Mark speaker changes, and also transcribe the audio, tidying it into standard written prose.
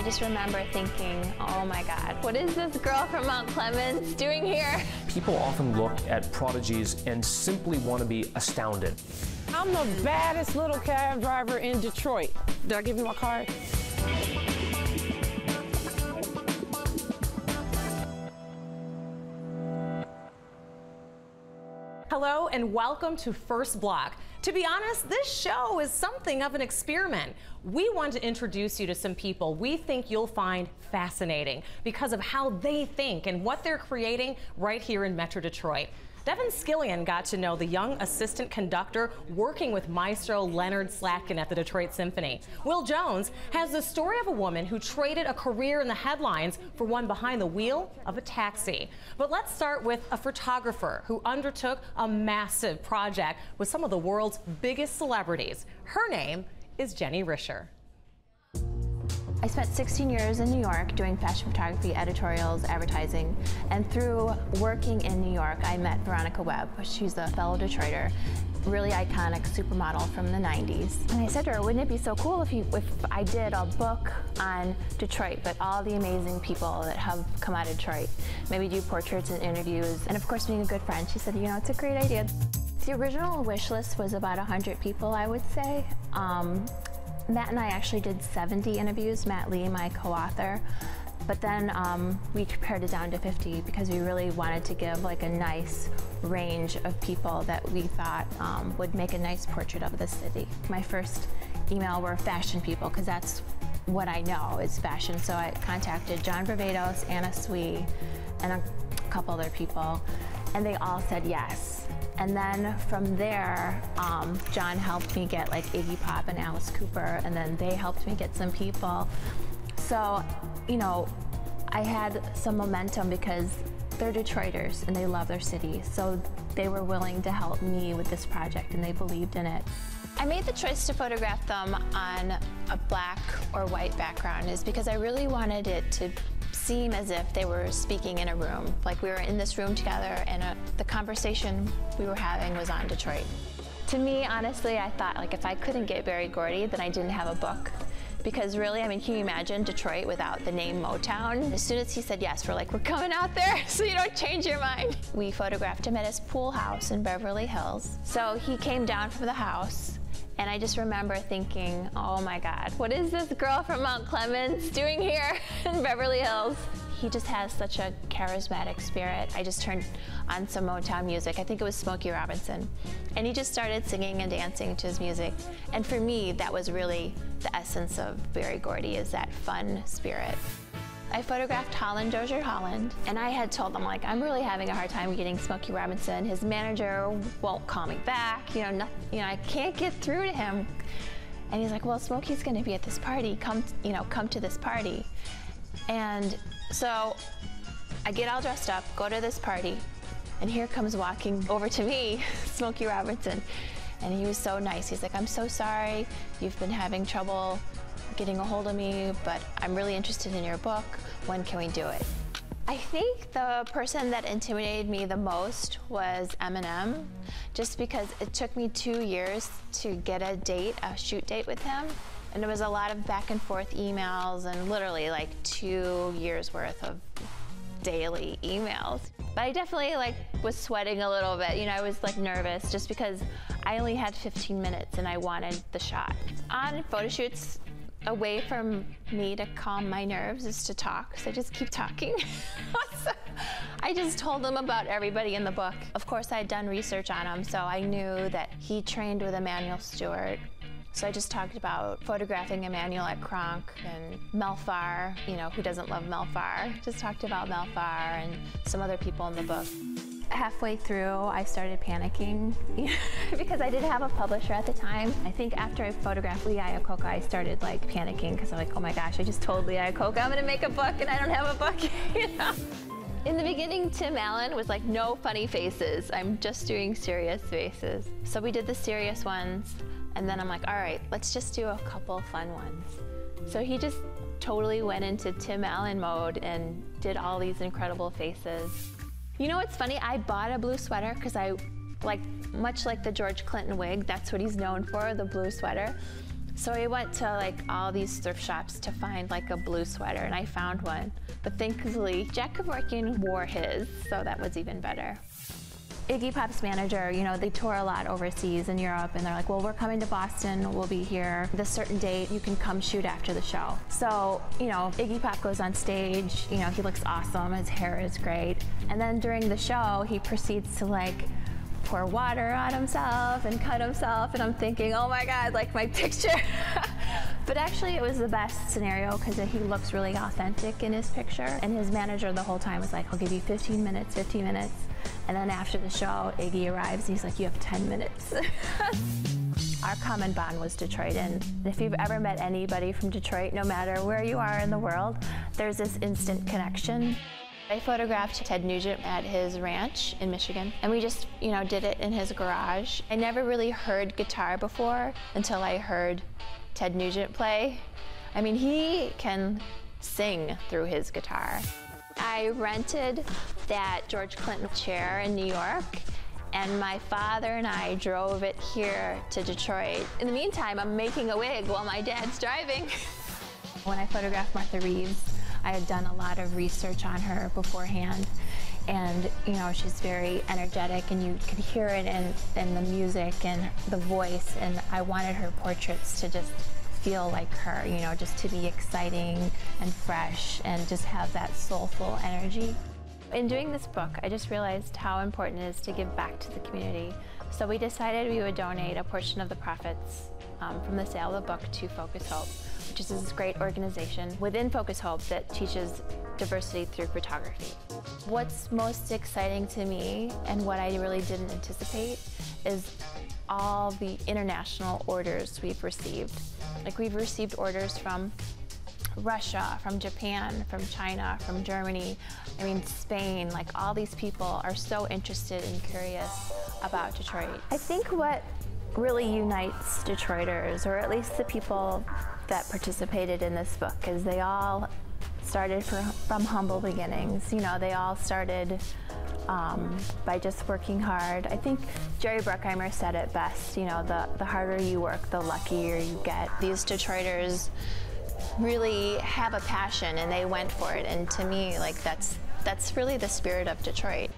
Speaker 1: just remember thinking, oh my God, what is this girl from Mount Clemens doing here?
Speaker 2: People often look at prodigies and simply want to be astounded.
Speaker 3: I'm the baddest little cab driver in Detroit. Did I give you my card?
Speaker 4: Hello and welcome to First Block. To be honest, this show is something of an experiment. We want to introduce you to some people we think you'll find fascinating because of how they think and what they're creating right here in Metro Detroit. Devin Skillian got to know the young assistant conductor working with Maestro Leonard Slatkin at the Detroit Symphony. Will Jones has the story of a woman who traded a career in the headlines for one behind the wheel of a taxi. But let's start with a photographer who undertook a massive project with some of the world's biggest celebrities. Her name is Jenny Risher.
Speaker 1: I spent 16 years in New York doing fashion photography, editorials, advertising, and through working in New York, I met Veronica Webb. She's a fellow Detroiter, really iconic supermodel from the 90s. And I said to her, wouldn't it be so cool if I did a book on Detroit, but all the amazing people that have come out of Detroit, maybe do portraits and interviews, and of course being a good friend. She said, you know, it's a great idea. The original wish list was about 100 people, I would say. Matt and I actually did 70 interviews, Matt Lee, my co-author, but then we pared it down to 50 because we really wanted to give like a nice range of people that we thought would make a nice portrait of the city. My first email were fashion people because that's what I know is fashion, so I contacted John Barbados, Anna Sui, and a couple other people, and they all said yes. And then from there, John helped me get like Iggy Pop and Alice Cooper, and then they helped me get some people. So, you know, I had some momentum because they're Detroiters and they love their city. So they were willing to help me with this project and they believed in it. I made the choice to photograph them on a black or white background is because I really wanted it to seem as if they were speaking in a room, like we were in this room together and the conversation we were having was on Detroit. To me, honestly, I thought like if I couldn't get Berry Gordy, then I didn't have a book. Because really, I mean, can you imagine Detroit without the name Motown? As soon as he said yes, we're like, we're coming out there so you don't change your mind. We photographed him at his pool house in Beverly Hills. So he came down from the house and I just remember thinking, oh my God, what is this girl from Mount Clemens doing here in Beverly Hills? He just has such a charismatic spirit. I just turned on some Motown music. I think it was Smokey Robinson. And he just started singing and dancing to his music. And for me, that was really the essence of Berry Gordy, is that fun spirit. I photographed Holland Dozier Holland, and I had told them, like, I'm really having a hard time getting Smokey Robinson. His manager won't call me back. You know, I can't get through to him. And he's like, well, Smokey's going to be at this party. Come to this party. And so I get all dressed up, go to this party, and here comes walking over to me, Smokey Robinson. And he was so nice. He's like, I'm so sorry. You've been having trouble getting a hold of me, but I'm really interested in your book. When can we do it? I think the person that intimidated me the most was Eminem, just because it took me 2 years to get a shoot date with him. And there was a lot of back and forth emails and literally like 2 years worth of daily emails. But I definitely was sweating a little bit. You know, I was nervous just because I only had 15 minutes and I wanted the shot. On photo shoots, a way for me to calm my nerves is to talk, so I just keep talking. So I just told them about everybody in the book. Of course, I had done research on him, so I knew that he trained with Emanuel Stewart. So I just talked about photographing Emanuel at Kronk and Mel Farr, you know, who doesn't love Mel Farr? Just talked about Mel Farr and some other people in the book. Halfway through, I started panicking because I didn't have a publisher at the time. I think after I photographed Lee Iacocca, I started panicking because I'm like, oh my gosh, I just told Lee Iacocca I'm gonna make a book and I don't have a book, you know? In the beginning, Tim Allen was like, no funny faces. I'm just doing serious faces. So we did the serious ones, and then I'm like, all right, let's just do a couple fun ones. So he just totally went into Tim Allen mode and did all these incredible faces. You know what's funny? I bought a blue sweater because much like the George Clinton wig, that's what he's known for, the blue sweater. So we went to like all these thrift shops to find like a blue sweater, and I found one. But thankfully, Jack Kevorkian wore his, so that was even better. Iggy Pop's manager, you know, they tour a lot overseas in Europe, and they're like, well, we're coming to Boston, we'll be here this certain date, you can come shoot after the show. So, you know, Iggy Pop goes on stage, you know, he looks awesome, his hair is great. And then during the show, he proceeds to like pour water on himself and cut himself, and I'm thinking, oh my God, like my picture. But actually it was the best scenario because he looks really authentic in his picture, and his manager the whole time was like, I'll give you 15 minutes, 15 minutes. And then after the show, Iggy arrives and he's like, you have 10 minutes. Our common bond was Detroit, and if you've ever met anybody from Detroit, no matter where you are in the world, there's this instant connection. I photographed Ted Nugent at his ranch in Michigan, and we just, you know, did it in his garage. I never really heard guitar before until I heard Ted Nugent play. I mean, he can sing through his guitar. I rented that George Clinton chair in New York, and my father and I drove it here to Detroit. In the meantime, I'm making a wig while my dad's driving. When I photographed Martha Reeves, I had done a lot of research on her beforehand, and you know, she's very energetic, and you could hear it in the music and the voice, and I wanted her portraits to just feel like her, you know, just to be exciting and fresh and just have that soulful energy. In doing this book, I just realized how important it is to give back to the community. So we decided we would donate a portion of the profits from the sale of the book to Focus Hope, which is this great organization within Focus Hope that teaches diversity through photography. What's most exciting to me, and what I really didn't anticipate, is all the international orders we've received. Like, we've received orders from Russia, from Japan, from China, from Germany, I mean Spain. Like, all these people are so interested and curious about Detroit. I think what really unites Detroiters, or at least the people that participated in this book, is they all started from humble beginnings. You know, they all started by just working hard. I think Jerry Bruckheimer said it best, you know, the harder you work, the luckier you get. These Detroiters really have a passion, and they went for it, and to me, like, that's really the spirit of Detroit.